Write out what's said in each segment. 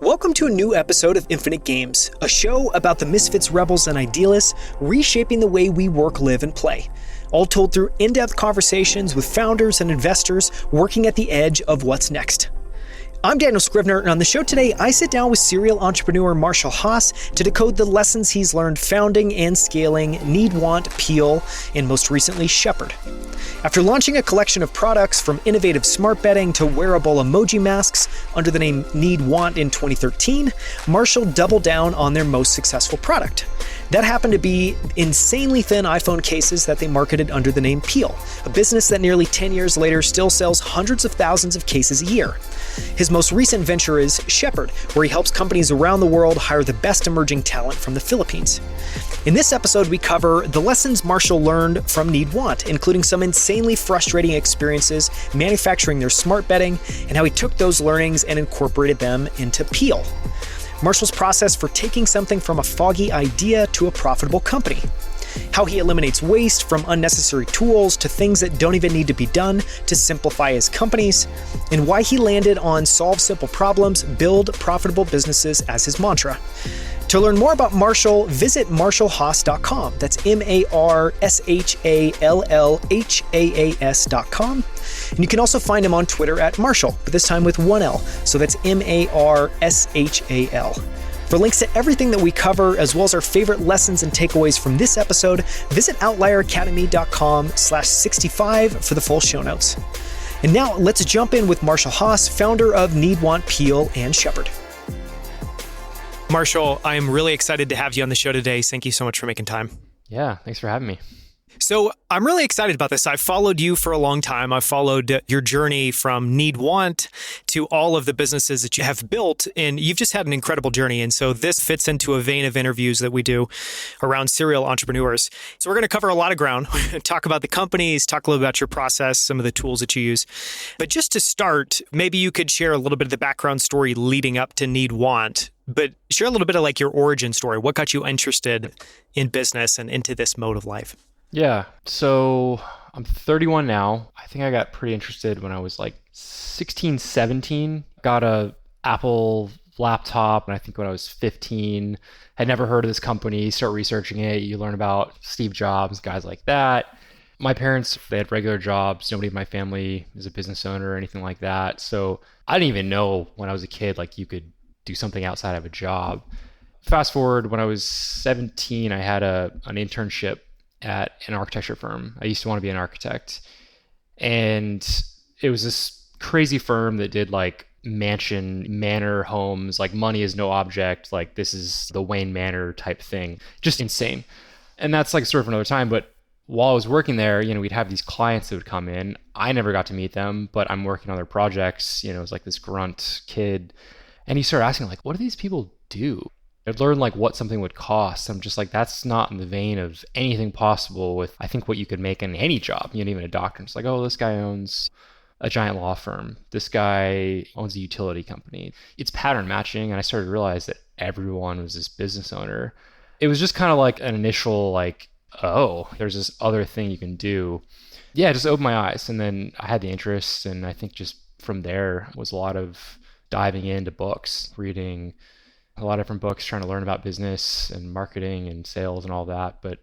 Welcome to a new episode of Infinite Games, a show about the misfits, rebels, and idealists reshaping the way we work, live, and play. All told through in-depth conversations with founders and investors working at the edge of what's next. I'm Daniel Scrivner, and on the show today, I sit down with serial entrepreneur Marshall Haas to decode the lessons he's learned founding and scaling Need, Want, Peel, and most recently, Shepherd. After launching a collection of products from innovative smart betting to wearable emoji masks under the name Need, Want in 2013, Marshall doubled down on their most successful product. That happened to be insanely thin iPhone cases that they marketed under the name Peel, a business that nearly 10 years later still sells hundreds of thousands of cases a year. His most recent venture is Shepherd, where he helps companies around the world hire the best emerging talent from the Philippines. In this episode, we cover the lessons Marshall learned from Need Want, including some insanely frustrating experiences manufacturing their smart betting, and how he took those learnings and incorporated them into Peel. Marshall's process for taking something from a foggy idea to a profitable company. How he eliminates waste from unnecessary tools to things that don't even need to be done to simplify his companies, and why he landed on solve simple problems, build profitable businesses as his mantra. To learn more about Marshall, visit marshallhaas.com. That's MarshallHaas.com. And you can also find him on Twitter at Marshall, but this time with one L. So that's Marshall. For links to everything that we cover, as well as our favorite lessons and takeaways from this episode, visit outlieracademy.com/65 for the full show notes. And now let's jump in with Marshall Haas, founder of Need, Want, Peel, and Shepherd. Marshall, I am really excited to have you on the show today. Thank you so much for making time. Yeah, thanks for having me. So I'm really excited about this. I've followed you for a long time. I've followed your journey from Need, Want to all of the businesses that you have built, and you've just had an incredible journey. And so this fits into a vein of interviews that we do around serial entrepreneurs. So we're going to cover a lot of ground, talk about the companies, talk a little about your process, some of the tools that you use. But just to start, maybe you could share a little bit of the background story leading up to Need, Want, but share a little bit of like your origin story. What got you interested in business and into this mode of life? Yeah, so I'm 31 now. I think I got pretty interested when I was like 16, 17. Got a Apple laptop, and I think when I was 15, had never heard of this company. Start researching it. You learn about Steve Jobs, guys like that. My parents, they had regular jobs. Nobody in my family is a business owner or anything like that. So I didn't even know when I was a kid, like you could do something outside of a job. Fast forward, when I was 17, I had an internship at an architecture firm. I used to want to be an architect. And it was this crazy firm that did like manor homes, like money is no object, like this is the Wayne Manor type thing. Just insane. And that's like a story for another time. But while I was working there, we'd have these clients that would come in. I never got to meet them, but I'm working on their projects. It was like this grunt kid. And you start asking, like, what do these people do? I'd learn like what something would cost. I'm just like, that's not in the vein of anything possible with, I think, what you could make in any job, even a doctor. It's like, oh, this guy owns a giant law firm. This guy owns a utility company. It's pattern matching. And I started to realize that everyone was this business owner. It was just kind of like an initial like, oh, there's this other thing you can do. Yeah, it just opened my eyes. And then I had the interest. And I think just from there was a lot of diving into books, reading a lot of different books, trying to learn about business and marketing and sales and all that. But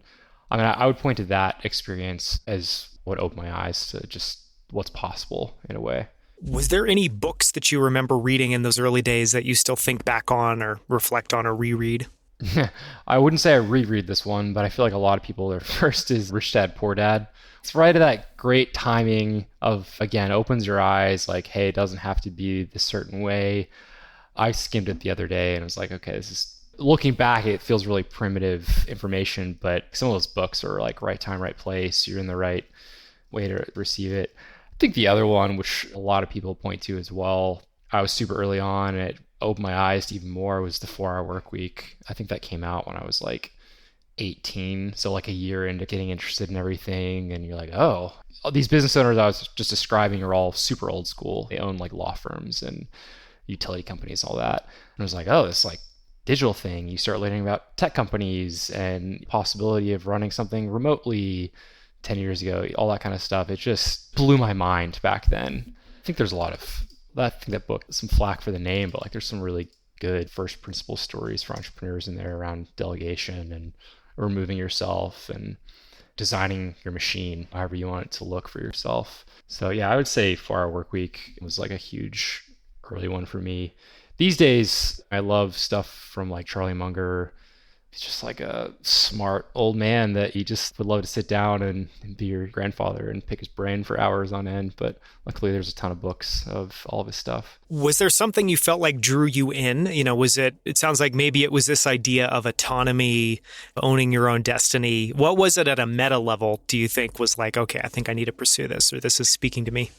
I would point to that experience as what opened my eyes to just what's possible in a way. Was there any books that you remember reading in those early days that you still think back on or reflect on or reread? I wouldn't say I reread this one, but I feel like a lot of people, their first is Rich Dad, Poor Dad. It's right at that great timing of, again, opens your eyes like, hey, it doesn't have to be this certain way. I skimmed it the other day and was like, okay, this is, looking back, it feels really primitive information, but some of those books are like right time, right place. You're in the right way to receive it. I think the other one, which a lot of people point to as well, I was super early on and it opened my eyes to even more, was the 4-Hour Work Week. I think that came out when I was like 18. So like a year into getting interested in everything. And you're like, oh, these business owners I was just describing are all super old school. They own like law firms and utility companies and all that. And I was like, oh, this like digital thing. You start learning about tech companies and possibility of running something remotely 10 years ago, all that kind of stuff. It just blew my mind back then. I think there's a lot of, I think that book, some flack for the name, but like there's some really good first principle stories for entrepreneurs in there around delegation and removing yourself and designing your machine however you want it to look for yourself. So yeah, I would say 4-Hour Workweek was like a huge early one for me. These days, I love stuff from like Charlie Munger. He's just like a smart old man that you just would love to sit down and be your grandfather and pick his brain for hours on end. But luckily, there's a ton of books of all of his stuff. Was there something you felt like drew you in? It sounds like maybe it was this idea of autonomy, owning your own destiny. What was it at a meta level, do you think, was like, okay, I think I need to pursue this, or this is speaking to me?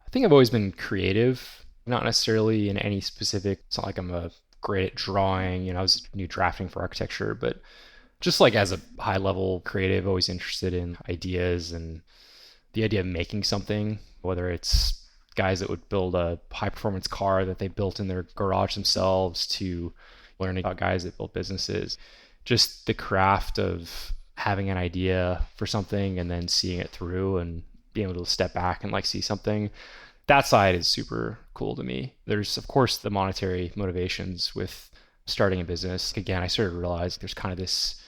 I think I've always been creative, not necessarily in any specific, it's not like I'm great at drawing, I was new drafting for architecture, but just like as a high level creative, always interested in ideas and the idea of making something, whether it's guys that would build a high performance car that they built in their garage themselves to learning about guys that build businesses. Just the craft of having an idea for something and then seeing it through and being able to step back and like see something. That side is super cool to me. There's, of course, the monetary motivations with starting a business. Again, I started to realize there's kind of this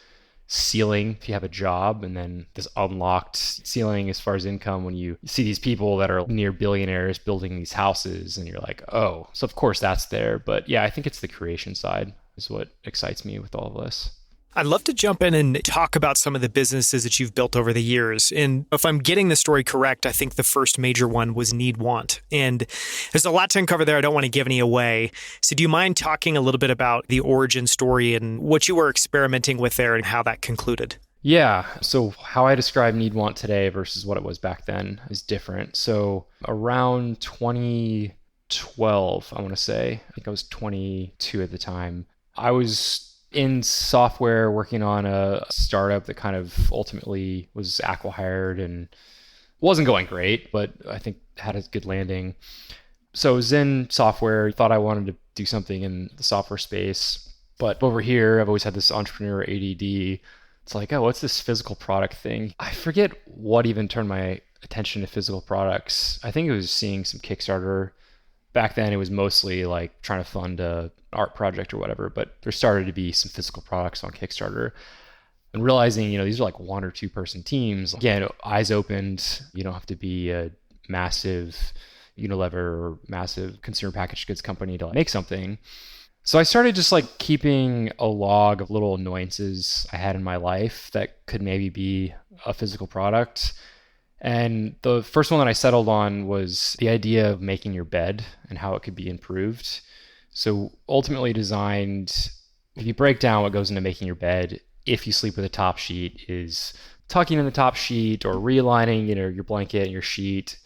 ceiling if you have a job, and then this unlocked ceiling as far as income when you see these people that are near billionaires building these houses, and you're like, oh, so of course that's there. But yeah, I think it's the creation side is what excites me with all of this. I'd love to jump in and talk about some of the businesses that you've built over the years. And if I'm getting the story correct, I think the first major one was Need Want. And there's a lot to uncover there. I don't want to give any away. So do you mind talking a little bit about the origin story and what you were experimenting with there and how that concluded? Yeah. So how I describe Need Want today versus what it was back then is different. So around 2012, I want to say, I think I was 22 at the time. I was in software working on a startup that kind of ultimately was acqui-hired and wasn't going great, but I think had a good landing. So I was in software, thought I wanted to do something in the software space. But over here, I've always had this entrepreneur ADD. It's like, oh, what's this physical product thing? I forget what even turned my attention to physical products. I think it was seeing some Kickstarter. Back then, it was mostly like trying to fund a art project or whatever, but there started to be some physical products on Kickstarter and realizing, these are like 1 or 2 person teams. Again, eyes opened. You don't have to be a massive Unilever or massive consumer packaged goods company to make something. So I started just like keeping a log of little annoyances I had in my life that could maybe be a physical product. And the first one that I settled on was the idea of making your bed and how it could be improved. So ultimately designed, if you break down what goes into making your bed, if you sleep with a top sheet, is tucking in the top sheet or realigning, your blanket and your sheet.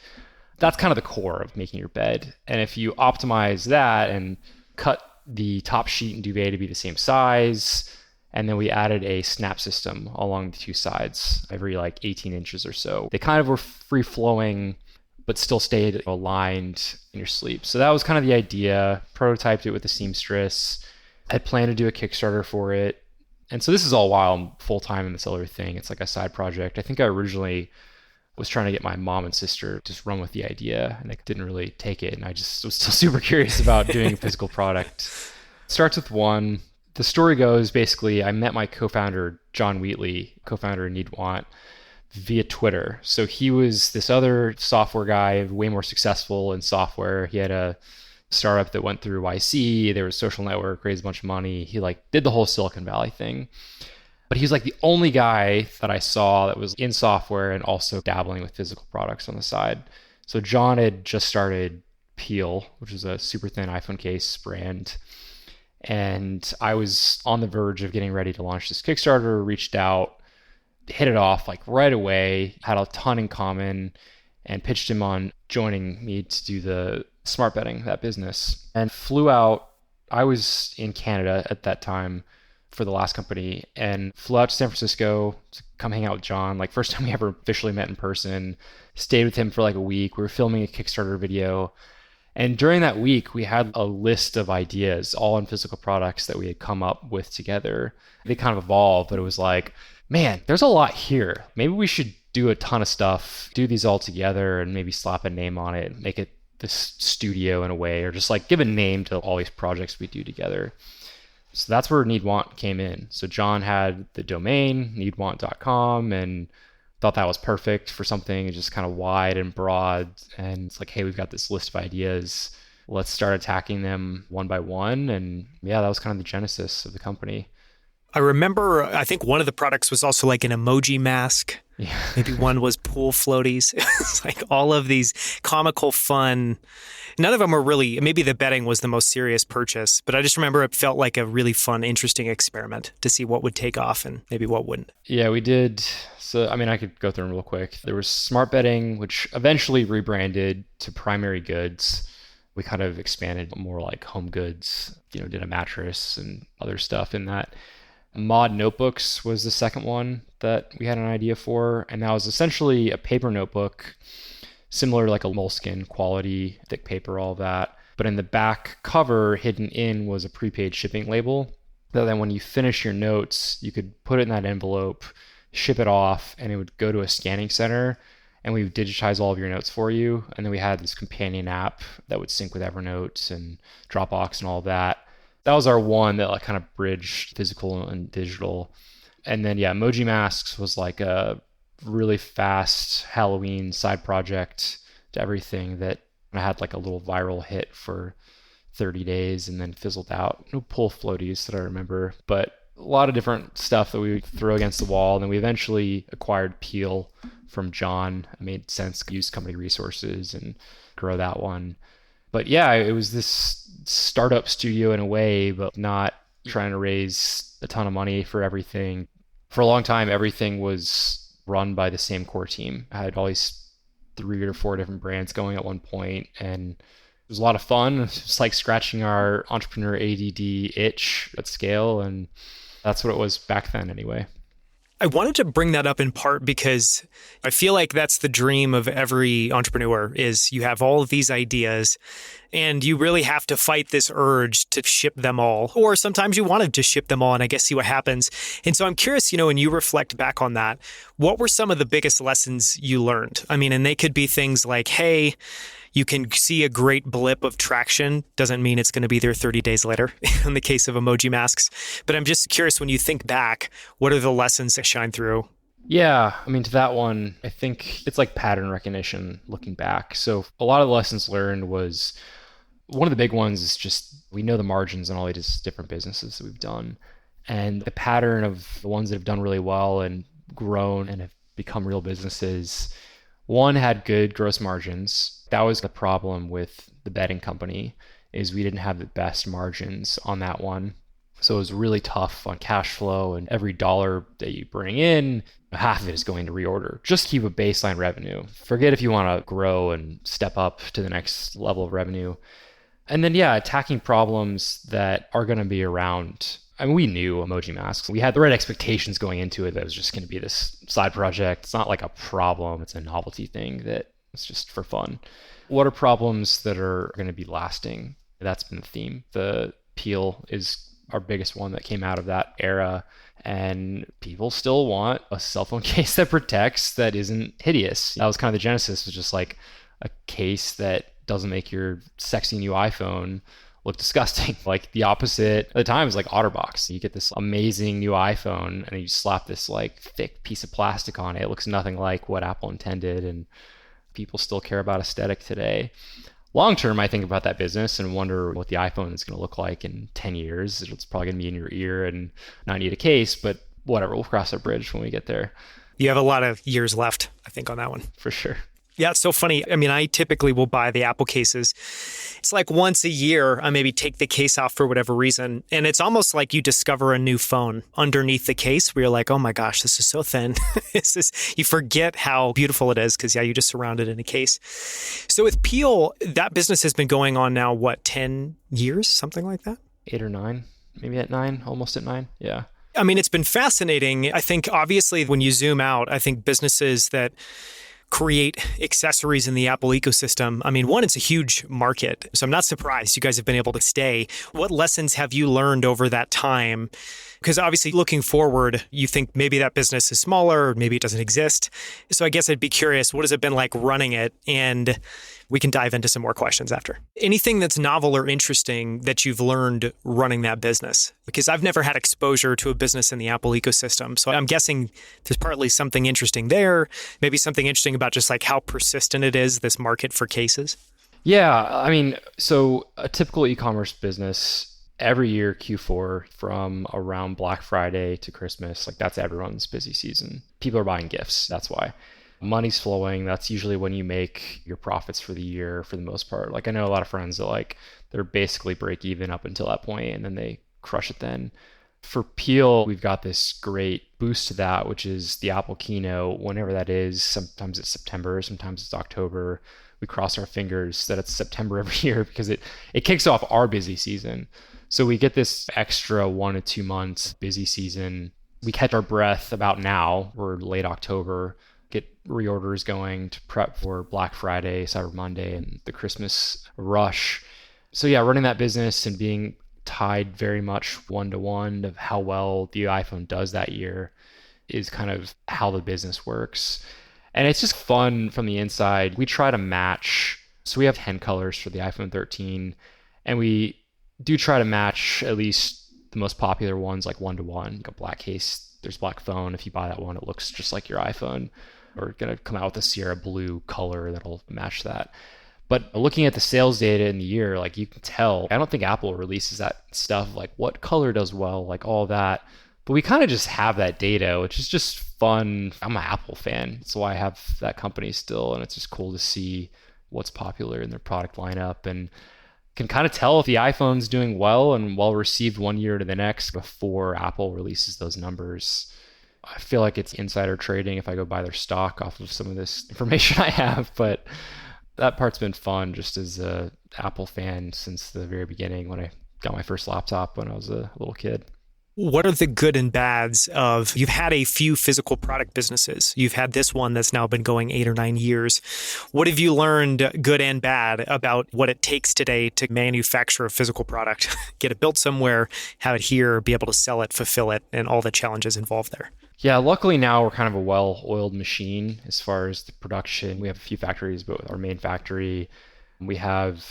That's kind of the core of making your bed. And if you optimize that and cut the top sheet and duvet to be the same size, and then we added a snap system along the 2 sides every like 18 inches or so. They kind of were free flowing, but still stayed aligned in your sleep. So that was kind of the idea. Prototyped it with the seamstress. I planned to do a Kickstarter for it. And so this is all while I'm full-time in this other thing. It's like a side project. I think I originally was trying to get my mom and sister to just run with the idea, and they didn't really take it. And I just was still super curious about doing a physical product. It starts with one. The story goes, basically, I met my co-founder, John Wheatley, co-founder of Need Want, via Twitter. So he was this other software guy, way more successful in software. He had a startup that went through YC. There was a social network, raised a bunch of money. He did the whole Silicon Valley thing. But he was like the only guy that I saw that was in software and also dabbling with physical products on the side. So John had just started Peel, which is a super thin iPhone case brand. And I was on the verge of getting ready to launch this Kickstarter, reached out, hit it off like right away, had a ton in common, and pitched him on joining me to do the smart betting, that business, and flew out. I was in Canada at that time for the last company and flew out to San Francisco to come hang out with John. Like first time we ever officially met in person, stayed with him for like a week. We were filming a Kickstarter video. And during that week, we had a list of ideas, all in physical products that we had come up with together. They kind of evolved, but it was like, man, there's a lot here. Maybe we should do a ton of stuff, do these all together and maybe slap a name on it and make it this studio in a way, or just like give a name to all these projects we do together. So that's where NeedWant came in. So John had the domain, needwant.com, and thought that was perfect for something just kind of wide and broad. And it's like, hey, we've got this list of ideas. Let's start attacking them one by one. And yeah, that was kind of the genesis of the company. I remember, I think one of the products was also like an emoji mask. Yeah. Maybe one was pool floaties. It's like all of these comical fun. None of them were really, maybe the bedding was the most serious purchase, but I just remember it felt like a really fun, interesting experiment to see what would take off and maybe what wouldn't. Yeah, we did. So, I mean, I could go through them real quick. There was Smart Bedding, which eventually rebranded to Primary Goods. We kind of expanded more like home goods, did a mattress and other stuff in that. Mod Notebooks was the second one that we had an idea for, and that was essentially a paper notebook, similar to like a Moleskine quality, thick paper, all that. But in the back cover, hidden in was a prepaid shipping label. So then when you finish your notes, you could put it in that envelope, ship it off, and it would go to a scanning center, and we would digitize all of your notes for you. And then we had this companion app that would sync with Evernote and Dropbox and all that. That was our one that like kind of bridged physical and digital. And then, yeah, Emoji Masks was like a really fast Halloween side project to everything that I had like a little viral hit for 30 days and then fizzled out. No pull floaties that I remember, but a lot of different stuff that we would throw against the wall. And then we eventually acquired Peel from John. It made sense to use company resources and grow that one. But yeah, it was this startup studio in a way, but not trying to raise a ton of money for everything. For a long time, everything was run by the same core team. I had all these 3 or 4 different brands going at one point, and it was a lot of fun. It's like scratching our entrepreneur ADD itch at scale, and that's what it was back then anyway. I wanted to bring that up in part because I feel like that's the dream of every entrepreneur is you have all of these ideas and you really have to fight this urge to ship them all. Or sometimes you wanted to ship them all and I guess see what happens. And so I'm curious, when you reflect back on that, what were some of the biggest lessons you learned? I mean, and they could be things like, hey, you can see a great blip of traction. Doesn't mean it's going to be there 30 days later in the case of emoji masks. But I'm just curious, when you think back, what are the lessons that shine through? Yeah, I mean, to that one, I think it's like pattern recognition looking back. So a lot of the lessons learned was, one of the big ones is just, we know the margins in all these different businesses that we've done. And the pattern of the ones that have done really well and grown and have become real businesses, one had good gross margins. That was the problem with the bedding company, is we didn't have the best margins on that one. So it was really tough on cash flow, and every dollar that you bring in, half of it is going to reorder. Just keep a baseline revenue. Forget if you want to grow and step up to the next level of revenue. And then, yeah, attacking problems that are going to be around. I mean, we knew emoji masks. We had the right expectations going into it that it was just going to be this side project. It's not like a problem. It's a novelty thing that it's just for fun. What are problems that are going to be lasting? That's been the theme. The Peel is our biggest one that came out of that era. And people still want a cell phone case that protects, that isn't hideous. That was kind of the genesis, was just like a case that doesn't make your sexy new iPhone look disgusting. Like the opposite at the time is like OtterBox. You get this amazing new iPhone and you slap this like thick piece of plastic on it. It looks nothing like what Apple intended, and people still care about aesthetic today. Long term, I think about that business and wonder what the iPhone is going to look like in 10 years. It's probably going to be in your ear and not need a case, but whatever, we'll cross that bridge when we get there. You have a lot of years left, I think, on that one. For sure. Yeah, it's so funny. I mean, I typically will buy the Apple cases. It's like once a year, I maybe take the case off for whatever reason. And it's almost like you discover a new phone underneath the case where you're like, oh my gosh, this is so thin. You forget how beautiful it is because, yeah, you just surround it in a case. So with Peel, that business has been going on now, 10 years, something like that? 8 or 9, maybe at 9, almost at 9. Yeah. I mean, it's been fascinating. I think obviously when you zoom out, I think businesses that create accessories in the Apple ecosystem. I mean, one, it's a huge market, so I'm not surprised you guys have been able to stay. What lessons have you learned over that time? Because obviously looking forward, you think maybe that business is smaller, or maybe it doesn't exist. So I guess I'd be curious, what has it been like running it? And we can dive into some more questions after. Anything that's novel or interesting that you've learned running that business? Because I've never had exposure to a business in the Apple ecosystem. So I'm guessing there's partly something interesting there, maybe something interesting about just like how persistent it is, this market for cases. Yeah, I mean, so a typical e-commerce business, every year Q4 from around Black Friday to Christmas, like that's everyone's busy season. People are buying gifts. That's why. Money's flowing. That's usually when you make your profits for the year for the most part. Like I know a lot of friends that like they're basically break even up until that point and then they crush it then. For Peel, we've got this great boost to that, which is the Apple keynote, whenever that is. Sometimes it's September, sometimes it's October. We cross our fingers that it's September every year because it kicks off our busy season. So we get this extra 1 to 2 months busy season. We catch our breath about now. We're late October, get reorders going to prep for Black Friday, Cyber Monday, and the Christmas rush. So yeah, running that business and being tied very much one-to-one of how well the iPhone does that year is kind of how the business works. And it's just fun from the inside. We try to match. So we have 10 colors for the iPhone 13, and we do try to match at least the most popular ones, like one-to-one. Like a black case, there's black phone. If you buy that one, it looks just like your iPhone. We're going to come out with a Sierra blue color that'll match that. But looking at the sales data in the year, like you can tell, I don't think Apple releases that stuff, like what color does well, like all that. But we kind of just have that data, which is just fun. I'm an Apple fan. That's why I have that company still. And it's just cool to see what's popular in their product lineup and can kind of tell if the iPhone's doing well and well received one year to the next before Apple releases those numbers. I feel like it's insider trading if I go buy their stock off of some of this information I have, but that part's been fun just as a Apple fan since the very beginning when I got my first laptop when I was a little kid. What are the good and bads of, you've had a few physical product businesses. You've had this one that's now been going 8 or 9 years. What have you learned, good and bad, about what it takes today to manufacture a physical product, get it built somewhere, have it here, be able to sell it, fulfill it, and all the challenges involved there? Yeah, luckily now we're kind of a well-oiled machine as far as the production. We have a few factories, but with our main factory, we have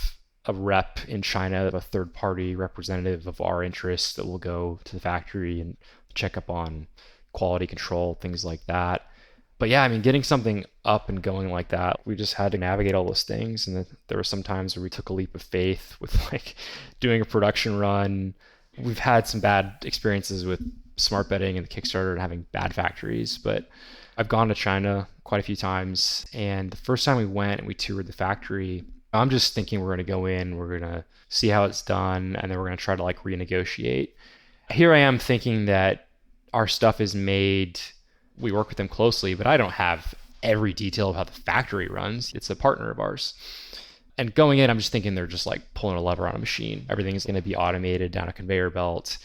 a rep in China, a third-party representative of our interests that will go to the factory and check up on quality control, things like that. But yeah, I mean, getting something up and going like that, we just had to navigate all those things. And there were some times where we took a leap of faith with like doing a production run. We've had some bad experiences with smart betting and the Kickstarter and having bad factories, but I've gone to China quite a few times. And the first time we went and we toured the factory, I'm just thinking we're going to go in, we're going to see how it's done, and then we're going to try to like renegotiate. Here I am thinking that our stuff is made, we work with them closely, but I don't have every detail of how the factory runs. It's a partner of ours. And going in, I'm just thinking they're just like pulling a lever on a machine. Everything's going to be automated down a conveyor belt.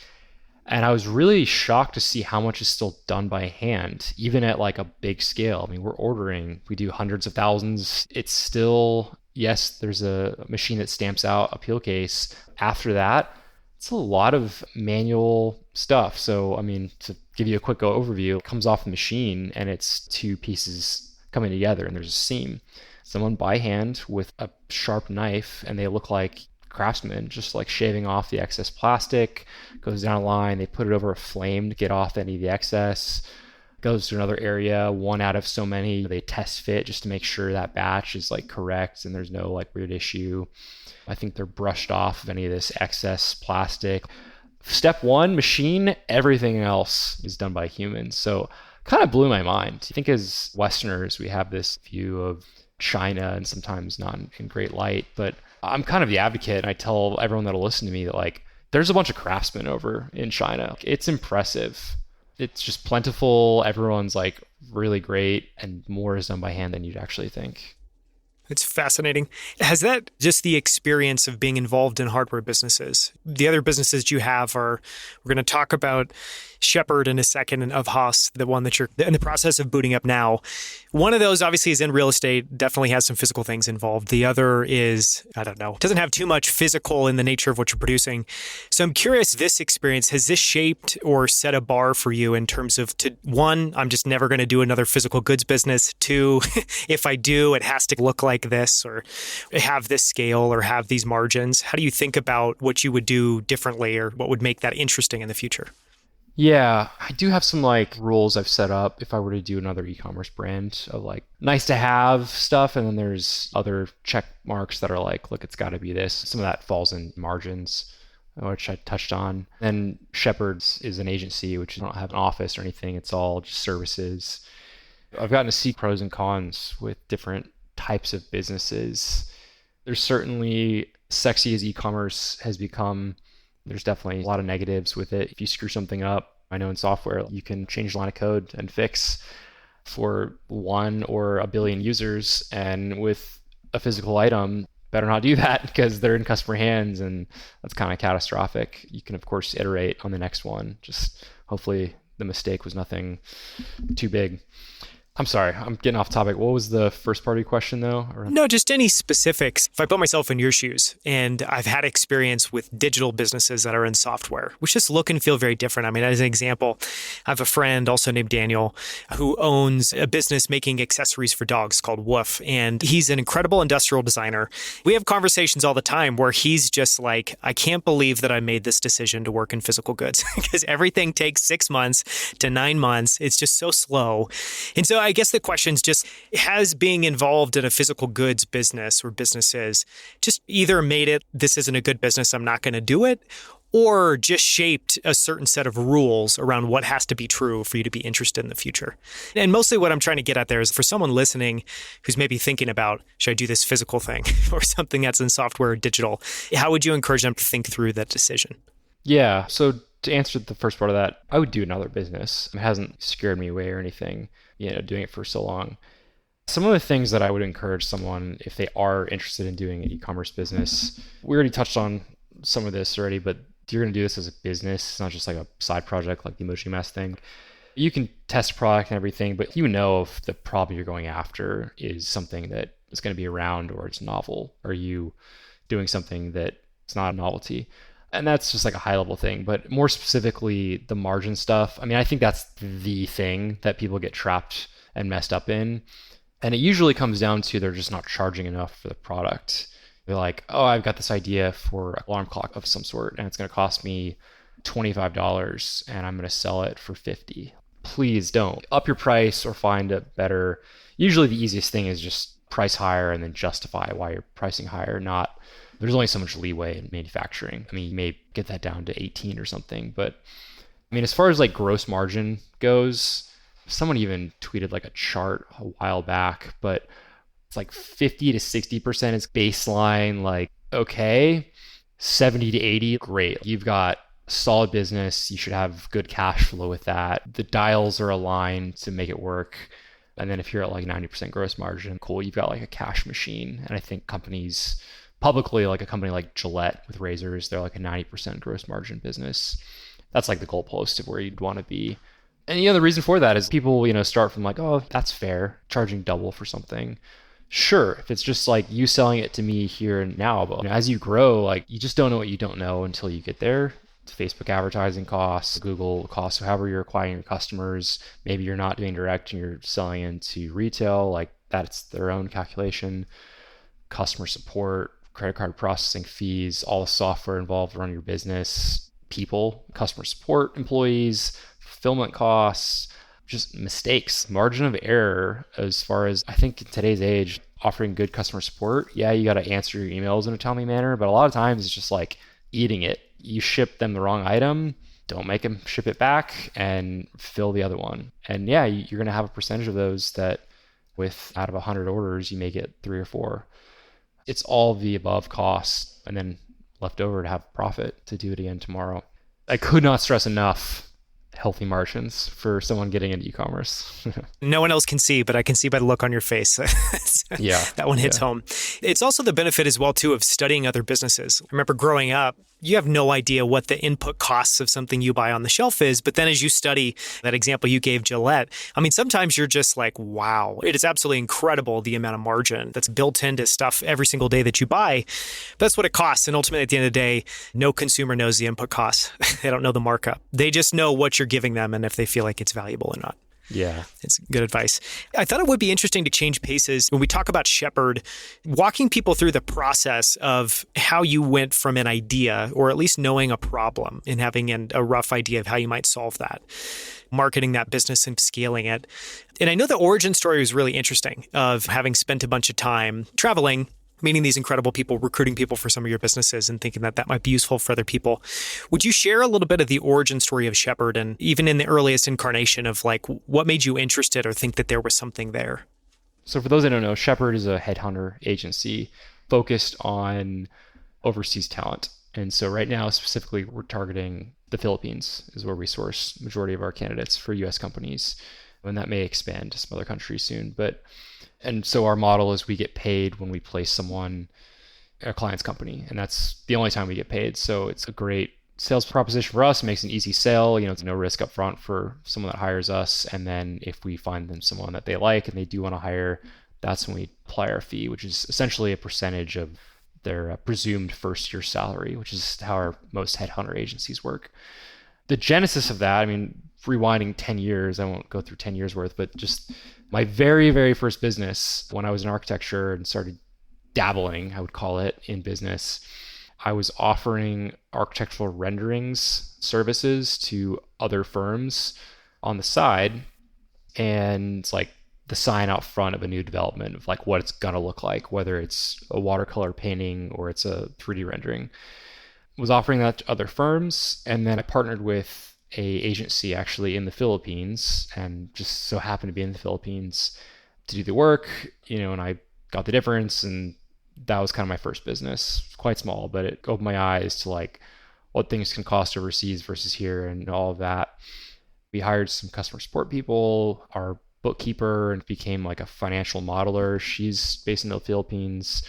And I was really shocked to see how much is still done by hand, even at like a big scale. I mean, we're ordering, we do hundreds of thousands. It's still, yes, there's a machine that stamps out a peel case. After that, it's a lot of manual stuff. So, I mean, to give you a quick overview, it comes off the machine and it's two pieces coming together and there's a seam. Someone by hand with a sharp knife, and they look like craftsmen, just like shaving off the excess plastic, goes down a line, they put it over a flame to get off any of the excess, goes to another area, one out of so many, they test fit just to make sure that batch is like correct and there's no like weird issue. I think they're brushed off of any of this excess plastic. Step one, machine, everything else is done by humans. So kind of blew my mind. I think as Westerners, we have this view of China and sometimes not in great light, but I'm kind of the advocate, and I tell everyone that'll listen to me that like there's a bunch of craftsmen over in China. It's impressive. It's just plentiful. Everyone's like really great, and more is done by hand than you'd actually think. It's fascinating. Has that just the experience of being involved in hardware businesses? The other businesses you have are, we're going to talk about Shepherd in a second and of Haas, the one that you're in the process of booting up now. One of those obviously is in real estate, definitely has some physical things involved. The other is, I don't know, doesn't have too much physical in the nature of what you're producing. So I'm curious, this experience, has this shaped or set a bar for you in terms of, one, I'm just never going to do another physical goods business. Two, if I do, it has to look like this or have this scale or have these margins. How do you think about what you would do differently or what would make that interesting in the future? Yeah, I do have some like rules I've set up if I were to do another e-commerce brand of like nice to have stuff. And then there's other check marks that are like, look, it's got to be this. Some of that falls in margins, which I touched on. Then Shepherd's is an agency, which I don't have an office or anything. It's all just services. I've gotten to see pros and cons with different types of businesses. There's certainly, sexy as e-commerce has become, there's definitely a lot of negatives with it. If you screw something up, I know in software, you can change the line of code and fix for 1 or a billion users. And with a physical item, better not do that because they're in customer hands and that's kind of catastrophic. You can, of course, iterate on the next one. Just hopefully the mistake was nothing too big. I'm sorry, I'm getting off topic. What was the first part of your question, though? No, just any specifics. If I put myself in your shoes, and I've had experience with digital businesses that are in software, which just look and feel very different. I mean, as an example, I have a friend also named Daniel who owns a business making accessories for dogs called Woof, and he's an incredible industrial designer. We have conversations all the time where he's just like, I can't believe that I made this decision to work in physical goods because everything takes 6 months to 9 months. It's just so slow. And so I guess the question is just, has being involved in a physical goods business or businesses just either made it, this isn't a good business, I'm not going to do it, or just shaped a certain set of rules around what has to be true for you to be interested in the future? And mostly what I'm trying to get at there is for someone listening who's maybe thinking about, should I do this physical thing or something that's in software or digital? How would you encourage them to think through that decision? Yeah. So to answer the first part of that, I would do another business. It hasn't scared me away or anything, doing it for so long. Some of the things that I would encourage someone if they are interested in doing an e-commerce business, we already touched on some of this already, but you're going to do this as a business. It's not just like a side project like the Emoji Mask thing. You can test product and everything, but you know if the problem you're going after is something that is going to be around or it's novel. Are you doing something that it's not a novelty? And that's just like a high level thing, but more specifically, the margin stuff. I mean, I think that's the thing that people get trapped and messed up in. And it usually comes down to they're just not charging enough for the product. They're like, oh, I've got this idea for an alarm clock of some sort, and it's going to cost me $25, and I'm going to sell it for $50. Please don't up your price or find a better. Usually the easiest thing is just price higher and then justify why you're pricing higher, not there's only so much leeway in manufacturing. I mean, you may get that down to 18 or something, but I mean, as far as like gross margin goes, someone even tweeted like a chart a while back, but it's like 50 to 60% is baseline, like, okay, 70 to 80, great. You've got a solid business. You should have good cash flow with that. The dials are aligned to make it work. And then if you're at like 90% gross margin, cool, you've got like a cash machine. And I think companies publicly, like a company like Gillette with razors, they're like a 90% gross margin business. That's like the goalpost of where you'd want to be. And the reason for that is people, start from like, oh, that's fair, charging double for something. Sure, if it's just like you selling it to me here and now, but as you grow, like you just don't know what you don't know until you get there. It's Facebook advertising costs, Google costs, however you're acquiring your customers. Maybe you're not doing direct and you're selling into retail, like that's their own calculation. Customer support, credit card processing fees, all the software involved to run your business, people, customer support, employees, fulfillment costs, just mistakes, margin of error. As far as I think in today's age, offering good customer support, yeah, you got to answer your emails in a timely manner, but a lot of times it's just like eating it. You ship them the wrong item, don't make them ship it back and fill the other one. And yeah, you're going to have a percentage of those that with out of 100 orders, you may get 3 or 4. It's all the above costs and then left over to have profit to do it again tomorrow. I could not stress enough, healthy margins for someone getting into e-commerce. No one else can see, but I can see by the look on your face. Yeah. That one hits home. It's also the benefit as well, too, of studying other businesses. I remember growing up, you have no idea what the input costs of something you buy on the shelf is. But then as you study that example you gave, Gillette, I mean, sometimes you're just like, wow, it is absolutely incredible the amount of margin that's built into stuff every single day that you buy. But that's what it costs. And ultimately, at the end of the day, no consumer knows the input costs. They don't know the markup. They just know what you're giving them and if they feel like it's valuable or not. Yeah. It's good advice. I thought it would be interesting to change paces when we talk about Shepherd, walking people through the process of how you went from an idea, or at least knowing a problem and having a rough idea of how you might solve that, marketing that business and scaling it. And I know the origin story was really interesting of having spent a bunch of time traveling, meeting these incredible people, recruiting people for some of your businesses and thinking that that might be useful for other people. Would you share a little bit of the origin story of Shepherd and even in the earliest incarnation of like what made you interested or think that there was something there? So for those that don't know, Shepherd is a headhunter agency focused on overseas talent. And so right now, specifically, we're targeting the Philippines is where we source the majority of our candidates for US companies. And that may expand to some other countries soon. And so our model is we get paid when we place someone at a client's company, and that's the only time we get paid. So it's a great sales proposition for us. It makes an easy sale. It's no risk up front for someone that hires us. And then if we find them someone that they like and they do want to hire, that's when we apply our fee, which is essentially a percentage of their presumed first year salary, which is how most headhunter agencies work. The genesis of that, I mean, rewinding 10 years, I won't go through 10 years worth, but just my very, very first business, when I was in architecture and started dabbling, I would call it, in business, I was offering architectural renderings services to other firms on the side. And it's like the sign out front of a new development of like what it's going to look like, whether it's a watercolor painting or it's a 3D rendering. I was offering that to other firms. And then I partnered with a agency actually in the Philippines, and just so happened to be in the Philippines to do the work, and I got the difference, and that was kind of my first business. Quite small, but it opened my eyes to like what things can cost overseas versus here and all of that. We hired some customer support people, our bookkeeper, and became like a financial modeler. She's based in the Philippines.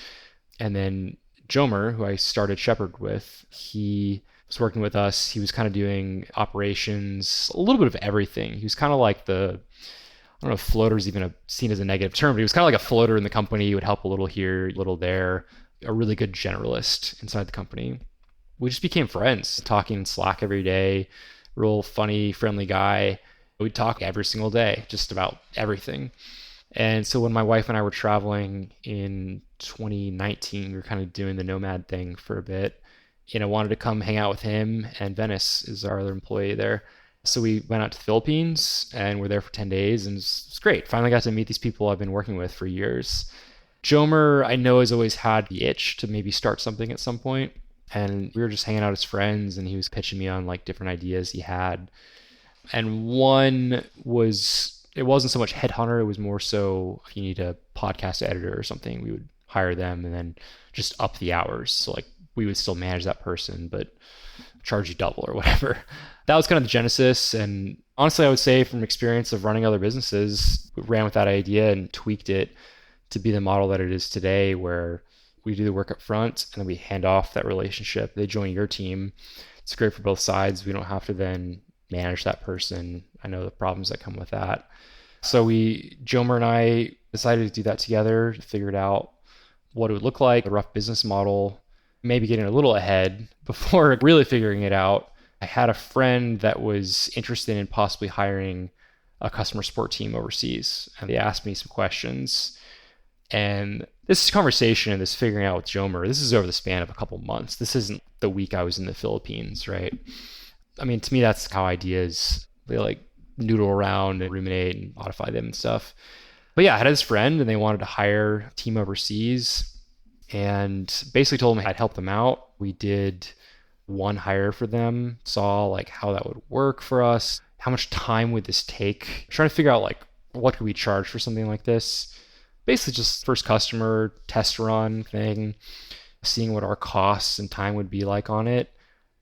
And then Jomer, who I started Shepherd with, he was working with us. He was kind of doing operations, a little bit of everything. He was kind of like I don't know if floater is even seen as a negative term, but he was kind of like a floater in the company. He would help a little here, a little there, a really good generalist inside the company. We just became friends, talking in Slack every day, real funny, friendly guy. We'd talk every single day, just about everything. And so when my wife and I were traveling in 2019, we were kind of doing the nomad thing for a bit. Wanted to come hang out with him, and Venice is our other employee there. So we went out to the Philippines and we're there for 10 days, and it's great. Finally got to meet these people I've been working with for years. Jomer, I know, has always had the itch to maybe start something at some point. And we were just hanging out as friends, and he was pitching me on like different ideas he had. And one was, it wasn't so much headhunter, it was more so if you need a podcast editor or something, we would hire them and then just up the hours. So like we would still manage that person, but charge you double or whatever. That was kind of the genesis. And honestly, I would say from experience of running other businesses, we ran with that idea and tweaked it to be the model that it is today, where we do the work up front and then we hand off that relationship. They join your team. It's great for both sides. We don't have to then manage that person. I know the problems that come with that. So Jomer and I decided to do that together, figured out what it would look like, a rough business model, maybe getting a little ahead before really figuring it out. I had a friend that was interested in possibly hiring a customer support team overseas, and they asked me some questions. And this conversation and this figuring out with Jomer, this is over the span of a couple months. This isn't the week I was in the Philippines, right? I mean, to me, that's how ideas, they like noodle around and ruminate and modify them and stuff. But yeah, I had this friend and they wanted to hire a team overseas, and basically told me I'd help them out. We did one hire for them, saw like how that would work for us. How much time would this take? Trying to figure out like what could we charge for something like this? Basically just first customer test run thing, seeing what our costs and time would be like on it.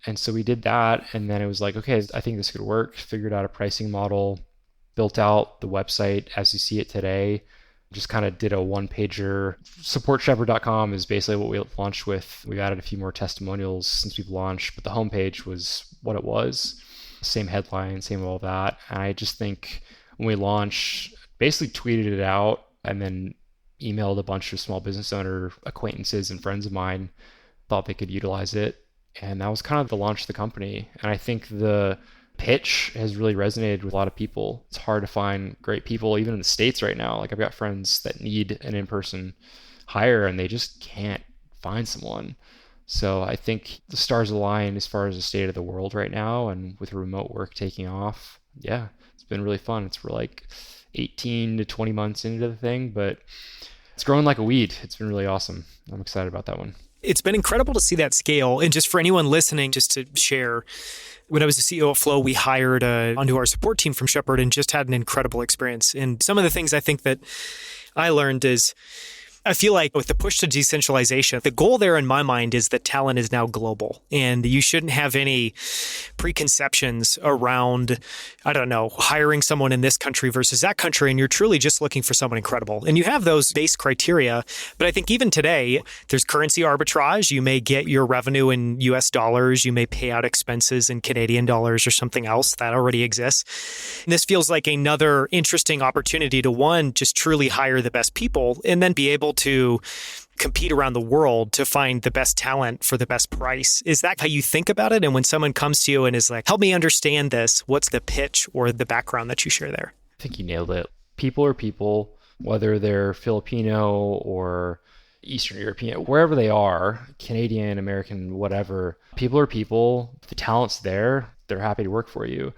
And so we did that. And then it was like, okay, I think this could work. Figured out a pricing model, built out the website as you see it today. Just kind of did a one-pager. Supportshepherd.com is basically what we launched with. We've added a few more testimonials since we've launched, but the homepage was what it was. Same headline, same all that. And I just think when we launched, basically tweeted it out and then emailed a bunch of small business owner acquaintances and friends of mine, thought they could utilize it. And that was kind of the launch of the company. And I think the pitch has really resonated with a lot of people. It's hard to find great people, even in the States right now. Like I've got friends that need an in-person hire and they just can't find someone. So I think the stars align as far as the state of the world right now. And with remote work taking off, yeah, it's been really fun. It's for like 18 to 20 months into the thing, but it's growing like a weed. It's been really awesome. I'm excited about that one. It's been incredible to see that scale. And just for anyone listening, just to share, when I was the CEO at Flow, we hired onto our support team from Shepherd and just had an incredible experience. And some of the things I think that I learned is, I feel like with the push to decentralization, the goal there in my mind is that talent is now global and you shouldn't have any preconceptions around, I don't know, hiring someone in this country versus that country. And you're truly just looking for someone incredible. And you have those base criteria. But I think even today, there's currency arbitrage. You may get your revenue in US dollars. You may pay out expenses in Canadian dollars or something else that already exists. And this feels like another interesting opportunity to, one, just truly hire the best people and then be able to compete around the world to find the best talent for the best price. Is that how you think about it? And when someone comes to you and is like, help me understand this, what's the pitch or the background that you share there? I think you nailed it. People are people, whether they're Filipino or Eastern European, wherever they are, Canadian, American, whatever, people are people. If the talent's there, they're happy to work for you.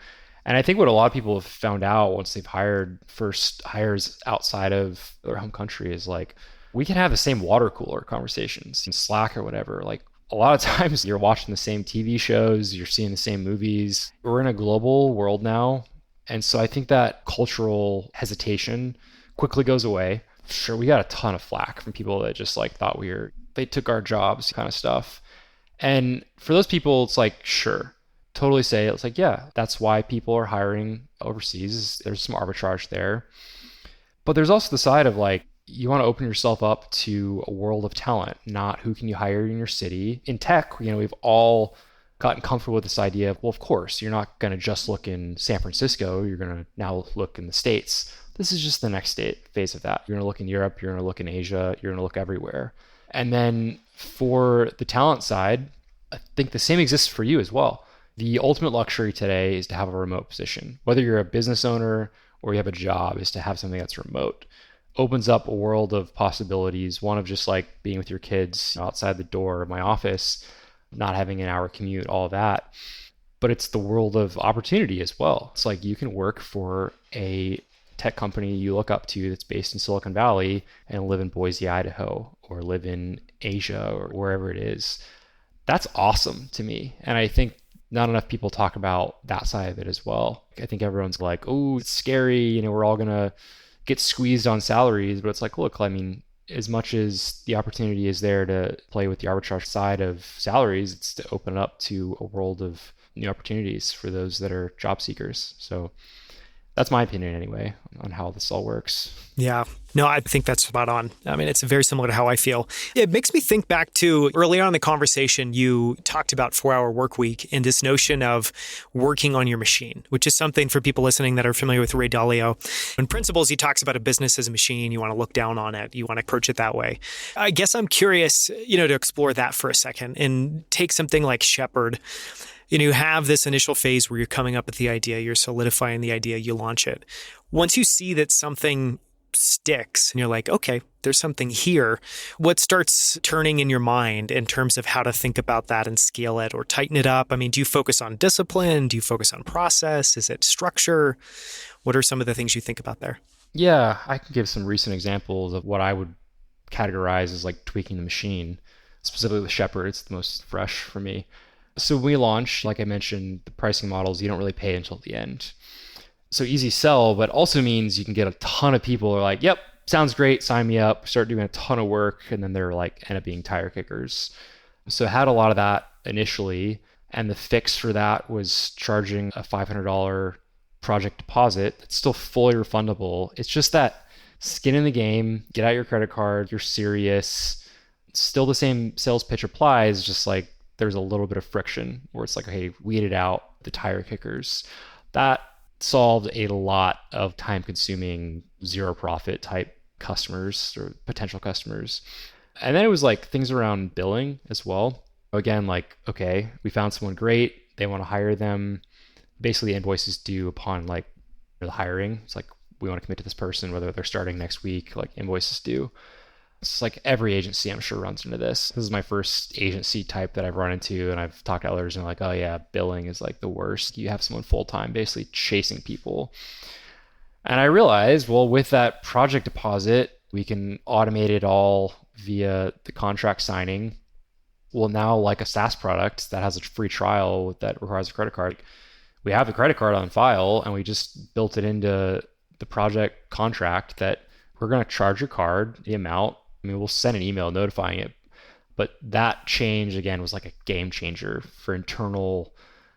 And I think what a lot of people have found out once they've hired first hires outside of their home country is like, we can have the same water cooler conversations in Slack or whatever. Like a lot of times you're watching the same TV shows, you're seeing the same movies. We're in a global world now. And so I think that cultural hesitation quickly goes away. Sure, we got a ton of flack from people that just like thought they took our jobs kind of stuff. And for those people, it's like, sure, totally say it. It's like, yeah, that's why people are hiring overseas. There's some arbitrage there. But there's also the side of like, you want to open yourself up to a world of talent, not who can you hire in your city. In tech, we've all gotten comfortable with this idea of, well, of course, you're not going to just look in San Francisco. You're going to now look in the States. This is just the next phase of that. You're going to look in Europe. You're going to look in Asia. You're going to look everywhere. And then for the talent side, I think the same exists for you as well. The ultimate luxury today is to have a remote position. Whether you're a business owner or you have a job, is to have something that's remote. Opens up a world of possibilities. One of just like being with your kids outside the door of my office, not having an hour commute, all of that. But it's the world of opportunity as well. It's like you can work for a tech company you look up to that's based in Silicon Valley and live in Boise, Idaho, or live in Asia or wherever it is. That's awesome to me. And I think not enough people talk about that side of it as well. I think everyone's like, oh, it's scary. We're all going to get squeezed on salaries. But it's like, look, I mean, as much as the opportunity is there to play with the arbitrage side of salaries, it's to open it up to a world of new opportunities for those that are job seekers. So that's my opinion anyway on how this all works. Yeah. No, I think that's spot on. I mean, it's very similar to how I feel. It makes me think back to earlier on in the conversation, you talked about 4-hour work week and this notion of working on your machine, which is something for people listening that are familiar with Ray Dalio. In Principles, he talks about a business as a machine. You want to look down on it. You want to approach it that way. I guess I'm curious, to explore that for a second and take something like Shepherd. You have this initial phase where you're coming up with the idea, you're solidifying the idea, you launch it. Once you see that something sticks and you're like, okay, there's something here, what starts turning in your mind in terms of how to think about that and scale it or tighten it up? I mean, do you focus on discipline? Do you focus on process? Is it structure? What are some of the things you think about there? Yeah, I can give some recent examples of what I would categorize as like tweaking the machine. Specifically with Shepherd, it's the most fresh for me. So when we launch, like I mentioned, the pricing models, you don't really pay until the end. So easy sell, but also means you can get a ton of people who are like, yep, sounds great, sign me up, start doing a ton of work, and then they're like, end up being tire kickers. So I had a lot of that initially. And the fix for that was charging a $500 project deposit. It's still fully refundable. It's just that skin in the game, get out your credit card, you're serious. Still the same sales pitch applies, just like there's a little bit of friction where it's like, okay, weeded out the tire kickers. That solved a lot of time consuming, zero profit type customers or potential customers. And then it was like things around billing as well. Again, like, okay, we found someone great. They want to hire them. Basically, the invoice is due upon like the hiring. It's like, we want to commit to this person, whether they're starting next week, like invoice is due. It's like every agency, I'm sure, runs into this. This is my first agency type that I've run into, and I've talked to others and like, oh yeah, billing is like the worst. You have someone full time basically chasing people. And I realized, well, with that project deposit, we can automate it all via the contract signing. Well, now like a SaaS product that has a free trial that requires a credit card, we have the credit card on file and we just built it into the project contract that we're going to charge your card the amount. I mean, we'll send an email notifying it, but that change again was like a game changer for internal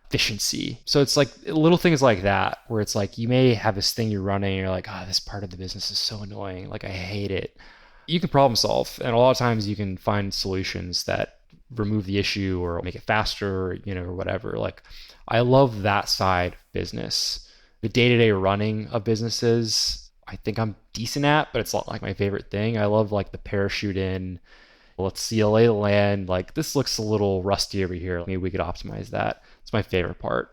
efficiency. So it's like little things like that where it's like you may have this thing you're running and you're like, oh, this part of the business is so annoying. Like I hate it. You can problem solve. And a lot of times you can find solutions that remove the issue or make it faster, or whatever. Like I love that side of business. The day-to-day running of businesses, I think I'm decent at, but it's not like my favorite thing. I love like the parachute in, let's see a lay of the land. Like this looks a little rusty over here. Maybe we could optimize that. It's my favorite part.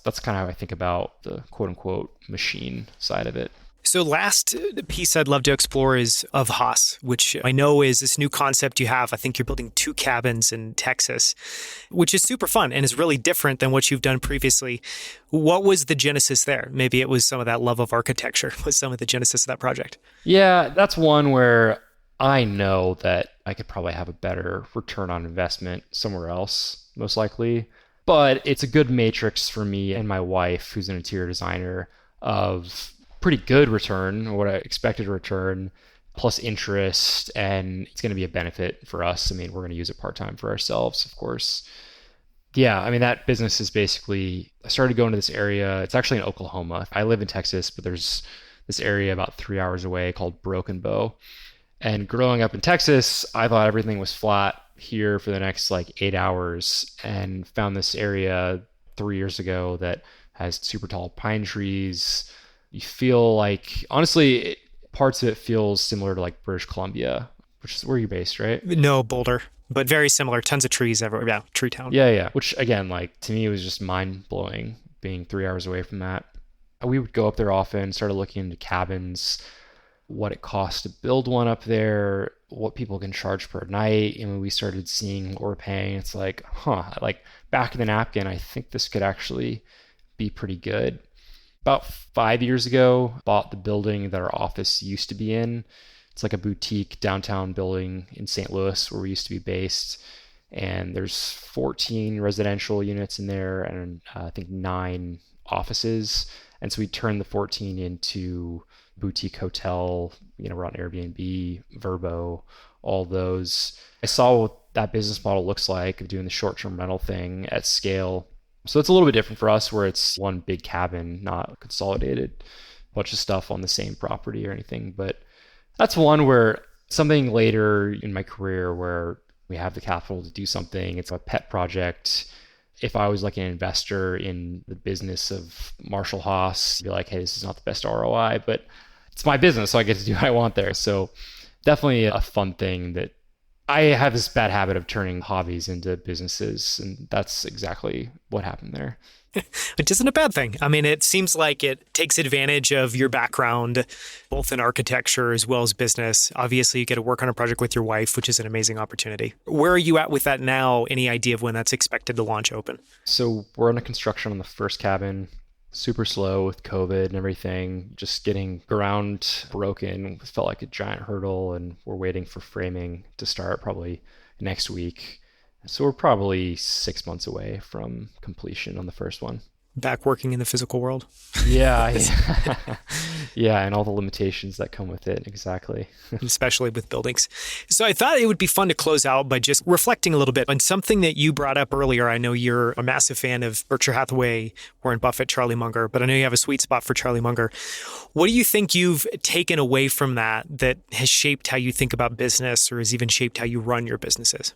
That's kind of how I think about the quote unquote machine side of it. So last piece I'd love to explore is of Haas, which I know is this new concept you have. I think you're building 2 cabins in Texas, which is super fun and is really different than what you've done previously. What was the genesis there? Maybe it was some of that love of architecture was some of the genesis of that project. Yeah, that's one where I know that I could probably have a better return on investment somewhere else, most likely. But it's a good matrix for me and my wife, who's an interior designer, of pretty good return, or what I expected to return, plus interest, and it's going to be a benefit for us. I mean, we're going to use it part-time for ourselves, of course. Yeah, I mean, that business is basically, I started going to this area. It's actually in Oklahoma. I live in Texas, but there's this area about 3 hours away called Broken Bow. And growing up in Texas, I thought everything was flat here for the next like 8 hours, and found this area 3 years ago that has super tall pine trees. You feel like, honestly, parts of it feels similar to like British Columbia, which is where you're based, right? No, Boulder, but very similar. Tons of trees everywhere. Yeah, tree town. Yeah. Which again, like to me, it was just mind blowing being 3 hours away from that. We would go up there often, started looking into cabins, what it costs to build one up there, what people can charge per night. And when we started seeing what we're paying, it's like, like back of the napkin, I think this could actually be pretty good. About 5 years ago, bought the building that our office used to be in. It's like a boutique downtown building in St. Louis where we used to be based. And there's 14 residential units in there and I think 9 offices. And so we turned the 14 into boutique hotel, we're on Airbnb, Vrbo, all those. I saw what that business model looks like of doing the short-term rental thing at scale. So it's a little bit different for us where it's one big cabin, not consolidated bunch of stuff on the same property or anything. But that's one where something later in my career where we have the capital to do something. It's a pet project. If I was like an investor in the business of Marshall Haas, I'd be like, hey, this is not the best ROI, but it's my business, so I get to do what I want there. So definitely a fun thing that I have this bad habit of turning hobbies into businesses, and that's exactly what happened there. Which isn't a bad thing. I mean, it seems like it takes advantage of your background, both in architecture as well as business. Obviously, you get to work on a project with your wife, which is an amazing opportunity. Where are you at with that now? Any idea of when that's expected to launch open? So we're under construction on the first cabin. Super slow with COVID and everything. Just getting ground broken felt like a giant hurdle, and we're waiting for framing to start probably next week. So we're probably 6 months away from completion on the first one. back working in the physical world. Yeah. Yeah. And all the limitations that come with it. Exactly. Especially with buildings. So I thought it would be fun to close out by just reflecting a little bit on something that you brought up earlier. I know you're a massive fan of Berkshire Hathaway, Warren Buffett, Charlie Munger, but I know you have a sweet spot for Charlie Munger. What do you think you've taken away from that has shaped how you think about business or has even shaped how you run your businesses?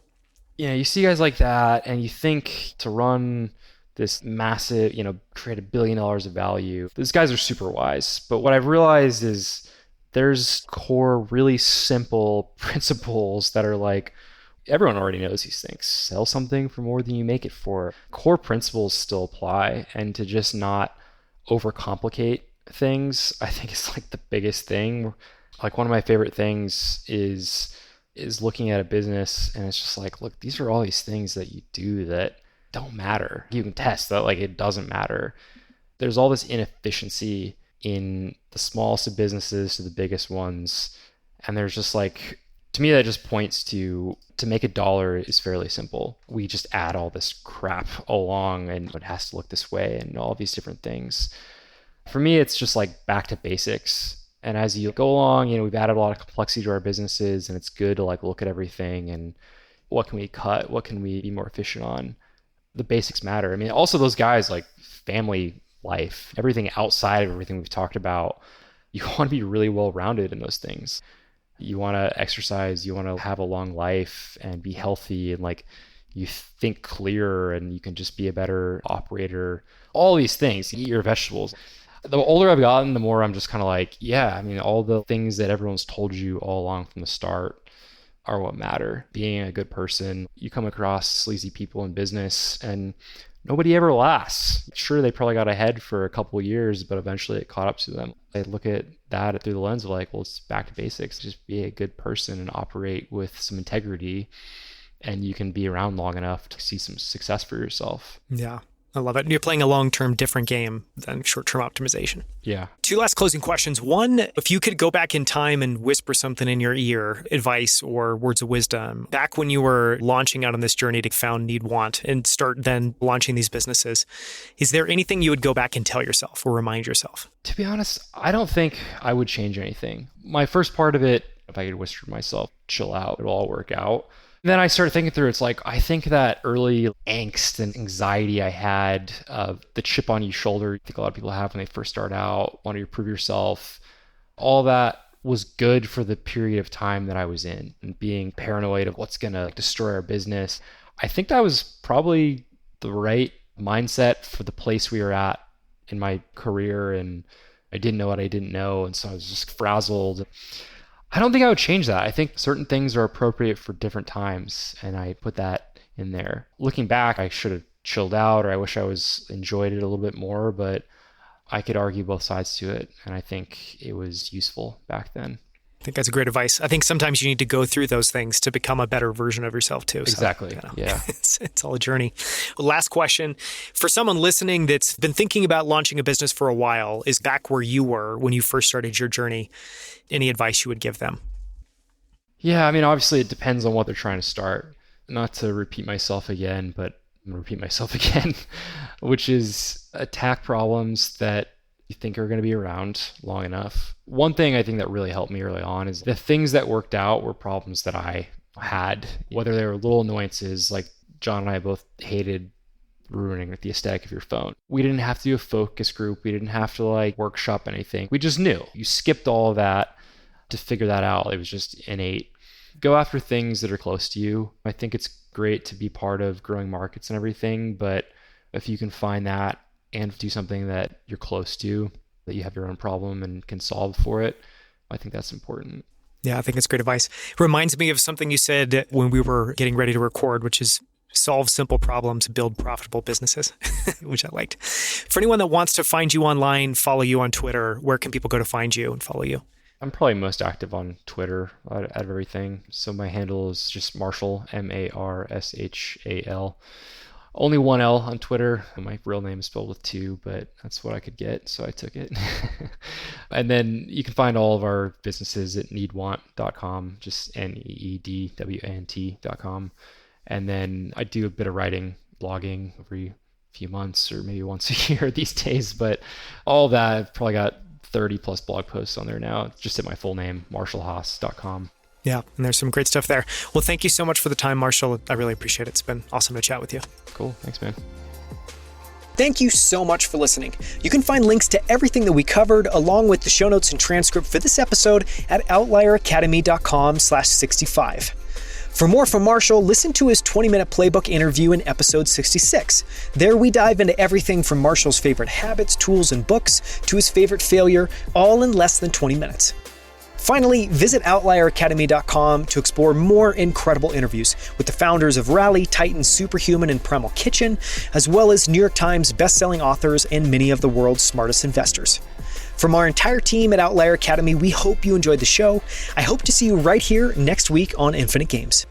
Yeah, you see guys like that and you think to run this massive, create $1 billion of value. These guys are super wise. But what I've realized is there's core, really simple principles that are like, everyone already knows these things. Sell something for more than you make it for. Core principles still apply. And to just not overcomplicate things, I think is like the biggest thing. Like one of my favorite things is looking at a business and it's just like, look, these are all these things that you do that don't matter. You can test that like it doesn't matter. There's all this inefficiency in the smallest of businesses to the biggest ones. And there's just like, to me, that just points to make $1 is fairly simple. We just add all this crap along and it has to look this way and all these different things. For me, it's just like back to basics. And as you go along, we've added a lot of complexity to our businesses and it's good to like look at everything and what can we cut? What can we be more efficient on? The basics matter. I mean, also those guys like family life, everything outside of everything we've talked about, you want to be really well-rounded in those things. You want to exercise, you want to have a long life and be healthy and like you think clearer and you can just be a better operator. All these things, eat your vegetables. The older I've gotten, the more I'm just kind of like, yeah, I mean, all the things that everyone's told you all along from the start are what matter. Being a good person, you come across sleazy people in business and nobody ever lasts. Sure, they probably got ahead for a couple of years, but eventually it caught up to them. I look at that through the lens of like, well, it's back to basics. Just be a good person and operate with some integrity and you can be around long enough to see some success for yourself. Yeah. I love it. You're playing a long-term different game than short-term optimization. Yeah. 2 last closing questions. One, if you could go back in time and whisper something in your ear, advice or words of wisdom, back when you were launching out on this journey to found, need, want, and start then launching these businesses, is there anything you would go back and tell yourself or remind yourself? To be honest, I don't think I would change anything. My first part of it, if I could whisper to myself, chill out, it'll all work out. Then I started thinking through, it's like, I think that early angst and anxiety I had, the chip on your shoulder, I think a lot of people have when they first start out, want to prove yourself, all that was good for the period of time that I was in and being paranoid of what's going to destroy our business. I think that was probably the right mindset for the place we were at in my career. And I didn't know what I didn't know. And so I was just frazzled. I don't think I would change that. I think certain things are appropriate for different times, and I put that in there. Looking back, I should have chilled out, or I wish I enjoyed it a little bit more, but I could argue both sides to it, and I think it was useful back then. I think that's great advice. I think sometimes you need to go through those things to become a better version of yourself too. Exactly. So, Yeah. It's all a journey. Last question. For someone listening that's been thinking about launching a business for a while, is back where you were when you first started your journey, any advice you would give them? Yeah, I mean, obviously it depends on what they're trying to start. Not to repeat myself again, but I'm going to repeat myself again, which is attack problems that you think are going to be around long enough. One thing I think that really helped me early on is the things that worked out were problems that I had, whether they were little annoyances, like John and I both hated ruining the aesthetic of your phone. We didn't have to do a focus group. We didn't have to workshop anything. We just knew. You skipped all of that to figure that out. It was just innate. Go after things that are close to you. I think it's great to be part of growing markets and everything, but if you can find that and do something that you're close to, that you have your own problem and can solve for it, I think that's important. Yeah, I think it's great advice. It reminds me of something you said when we were getting ready to record, which is solve simple problems, build profitable businesses, which I liked. For anyone that wants to find you online, follow you on Twitter, where can people go to find you and follow you? I'm probably most active on Twitter out of everything. So my handle is just Marshall, Marshal. Only one L on Twitter. My real name is spelled with 2, but that's what I could get, so I took it. And then you can find all of our businesses at needwant.com, just needwant.com. And then I do a bit of writing, blogging every few months or maybe once a year these days. But all that, I've probably got 30 plus blog posts on there now, just at my full name, marshallhaas.com. Yeah, and there's some great stuff there. Well, thank you so much for the time, Marshall. I really appreciate it. It's been awesome to chat with you. Cool. Thanks, man. Thank you so much for listening. You can find links to everything that we covered, along with the show notes and transcript for this episode at outlieracademy.com/65. For more from Marshall, listen to his 20-minute playbook interview in episode 66. There we dive into everything from Marshall's favorite habits, tools, and books to his favorite failure, all in less than 20 minutes. Finally, visit outlieracademy.com to explore more incredible interviews with the founders of Rally, Titan, Superhuman, and Primal Kitchen, as well as New York Times bestselling authors and many of the world's smartest investors. From our entire team at Outlier Academy, we hope you enjoyed the show. I hope to see you right here next week on Infinite Games.